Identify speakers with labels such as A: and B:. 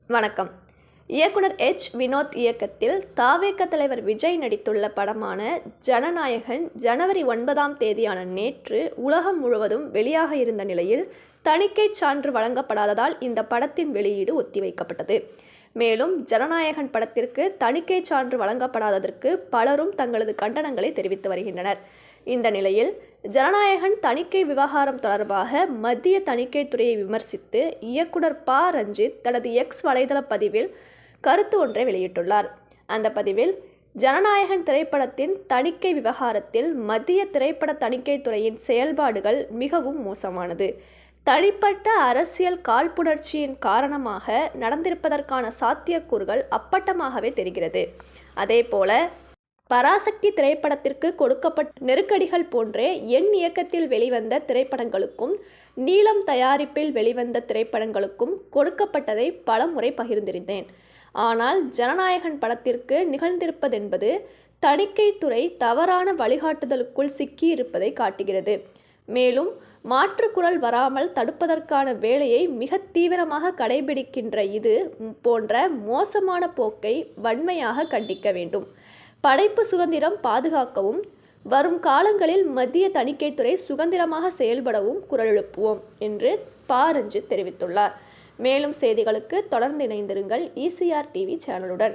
A: வணக்கம். இயக்குனர் வினோத் இயக்கத்தில் தாவேக தலைவர் விஜய் நடித்துள்ள படமான ஜனநாயகன் ஜனவரி 9ஆம் தேதியான நேற்று உலகம் முழுவதும் வெளியாக இருந்த நிலையில் தணிக்கை சான்று வழங்கப்படாததால் இந்த படத்தின் வெளியீடு ஒத்திவைக்கப்பட்டது. மேலும் ஜனநாயகன் படத்திற்கு தணிக்கை சான்று வழங்கப்படாததற்கு பலரும் தங்களது கண்டனங்களை தெரிவித்து வருகின்றனர். இந்த நிலையில் ஜனநாயகன் தணிக்கை விவகாரம் தொடர்பாக மத்திய தணிக்கை துறையை விமர்சித்து இயக்குனர் ரஞ்சித் தனது எக்ஸ் வலைதள பதிவில் கருத்து ஒன்றை வெளியிட்டுள்ளார். அந்த பதிவில் ஜனநாயகன் திரைப்படத்தின் தணிக்கை விவகாரத்தில் மத்திய திரைப்பட தணிக்கை துறையின் செயல்பாடுகள் மிகவும் மோசமானது. தனிப்பட்ட அரசியல் காழ்ப்புணர்ச்சியின் காரணமாக நடந்திருப்பதற்கான சாத்தியக்கூறுகள் அப்பட்டமாகவே தெரிகிறது. அதேபோல பராசக்தி திரைப்படத்திற்கு கொடுக்கப்பட்ட நெருக்கடிகள் போன்றே என் இயக்கத்தில் வெளிவந்த திரைப்படங்களுக்கும் நீலம் தயாரிப்பில் வெளிவந்த திரைப்படங்களுக்கும் கொடுக்கப்பட்டதை பலமுறை பகிர்ந்திருந்தேன். ஆனால் ஜனநாயகன் படத்திற்கு நிகழ்ந்திருப்பதென்பது தணிக்கைத்துறை தவறான வழிகாட்டுதலுக்குள் சிக்கியிருப்பதை காட்டுகிறது. மேலும் மாற்றுக்குரல் வராமல் தடுப்பதற்கான வேலையை மிக தீவிரமாக கடைபிடிக்கின்ற இது போன்ற மோசமான போக்கை வன்மையாக கண்டிக்க வேண்டும். படைப்பு சுதந்திரம் பாதுகாக்கவும் வரும் காலங்களில் மத்திய தணிக்கைத்துறை சுதந்திரமாக செயல்படவும் குரல் எழுப்புவோம் என்று ரஞ்சித் தெரிவித்துள்ளார். மேலும் செய்திகளுக்கு தொடர்ந்து இணைந்திருங்கள் ECR TV சேனலுடன்.